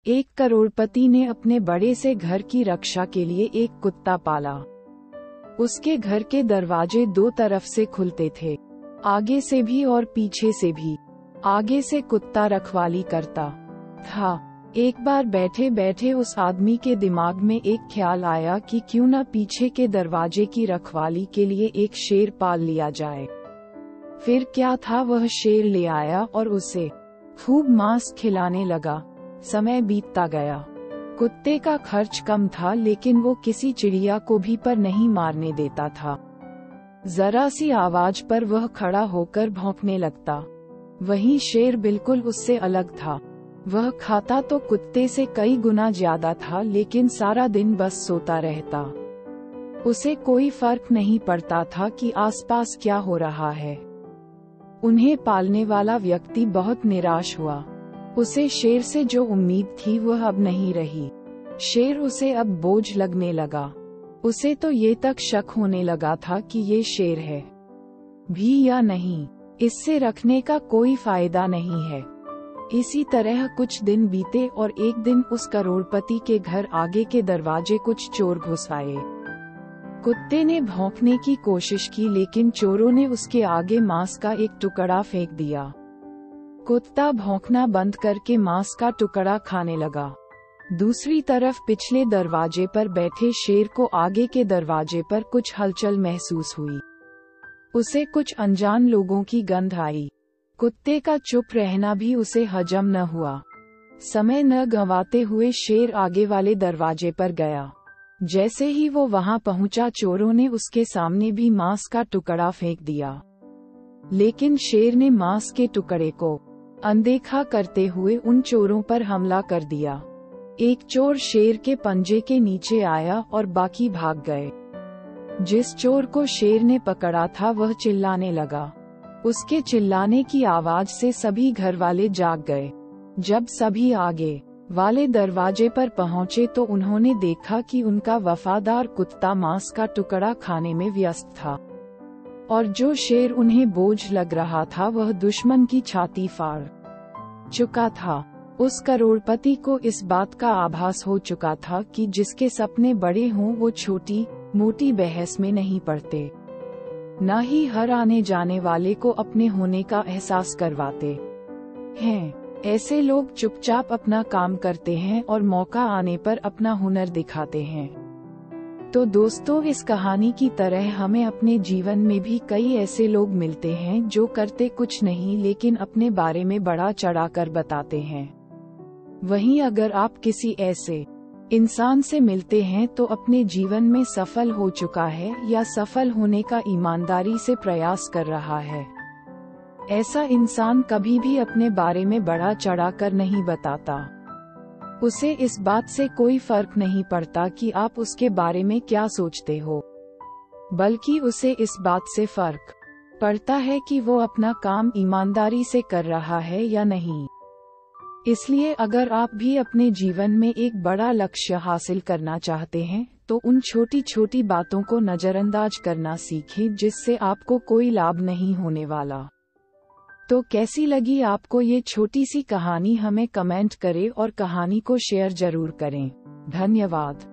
एक करोड़पति ने अपने बड़े से घर की रक्षा के लिए एक कुत्ता पाला। उसके घर के दरवाजे दो तरफ से खुलते थे, आगे से भी और पीछे से भी। आगे से कुत्ता रखवाली करता था। एक बार बैठे बैठे उस आदमी के दिमाग में एक ख्याल आया कि क्यों न पीछे के दरवाजे की रखवाली के लिए एक शेर पाल लिया जाए। फिर क्या था, वह शेर ले आया और उसे खूब मांस खिलाने लगा। समय बीतता गया। कुत्ते का खर्च कम था, लेकिन वो किसी चिड़िया को भी पर नहीं मारने देता था। जरा सी आवाज पर वह खड़ा होकर भौंकने लगता। वहीं शेर बिल्कुल उससे अलग था। वह खाता तो कुत्ते से कई गुना ज्यादा था, लेकिन सारा दिन बस सोता रहता। उसे कोई फर्क नहीं पड़ता था कि आसपास क्या हो रहा है। उन्हें पालने वाला व्यक्ति बहुत निराश हुआ। उसे शेर से जो उम्मीद थी वह अब नहीं रही। शेर उसे अब बोझ लगने लगा। उसे तो ये तक शक होने लगा था कि ये शेर है भी या नहीं, इससे रखने का कोई फायदा नहीं है। इसी तरह कुछ दिन बीते और एक दिन उस करोड़पति के घर आगे के दरवाजे कुछ चोर घुस आए। कुत्ते ने भौंकने की कोशिश की, लेकिन चोरों ने उसके आगे मांस का एक टुकड़ा फेंक दिया। कुत्ता भौंकना बंद करके मांस का टुकड़ा खाने लगा। दूसरी तरफ पिछले दरवाजे पर बैठे शेर को आगे के दरवाजे पर कुछ हलचल महसूस हुई। उसे कुछ अनजान लोगों की गंध आई। कुत्ते का चुप रहना भी उसे हजम न हुआ। समय न गंवाते हुए शेर आगे वाले दरवाजे पर गया। जैसे ही वो वहां पहुंचा, चोरों ने उसके सामने भी मांस का टुकड़ा फेंक दिया, लेकिन शेर ने मांस के टुकड़े को अनदेखा करते हुए उन चोरों पर हमला कर दिया। एक चोर शेर के पंजे के नीचे आया और बाकी भाग गए। जिस चोर को शेर ने पकड़ा था वह चिल्लाने लगा। उसके चिल्लाने की आवाज से सभी घर वाले जाग गए। जब सभी आगे वाले दरवाजे पर पहुंचे तो उन्होंने देखा कि उनका वफादार कुत्ता मांस का टुकड़ा खाने में व्यस्त था, और जो शेर उन्हें बोझ लग रहा था वह दुश्मन की छाती फाड़ चुका था। उस करोड़पति को इस बात का आभास हो चुका था कि जिसके सपने बड़े हों वो छोटी मोटी बहस में नहीं पड़ते, न ही हर आने जाने वाले को अपने होने का एहसास करवाते हैं। ऐसे लोग चुपचाप अपना काम करते हैं और मौका आने पर अपना हुनर दिखाते हैं। तो दोस्तों, इस कहानी की तरह हमें अपने जीवन में भी कई ऐसे लोग मिलते हैं जो करते कुछ नहीं, लेकिन अपने बारे में बड़ा चढ़ाकर बताते हैं। वहीं अगर आप किसी ऐसे इंसान से मिलते हैं तो अपने जीवन में सफल हो चुका है या सफल होने का ईमानदारी से प्रयास कर रहा है। ऐसा इंसान कभी भी अपने बारे में बड़ा चढ़ाकर नहीं बताता। उसे इस बात से कोई फर्क नहीं पड़ता कि आप उसके बारे में क्या सोचते हो, बल्कि उसे इस बात से फर्क पड़ता है कि वो अपना काम ईमानदारी से कर रहा है या नहीं। इसलिए अगर आप भी अपने जीवन में एक बड़ा लक्ष्य हासिल करना चाहते हैं तो उन छोटी छोटी बातों को नजरअंदाज करना सीखें जिससे आपको कोई लाभ नहीं होने वाला। तो कैसी लगी आपको ये छोटी सी कहानी? हमें कमेंट करें और कहानी को शेयर जरूर करें। धन्यवाद।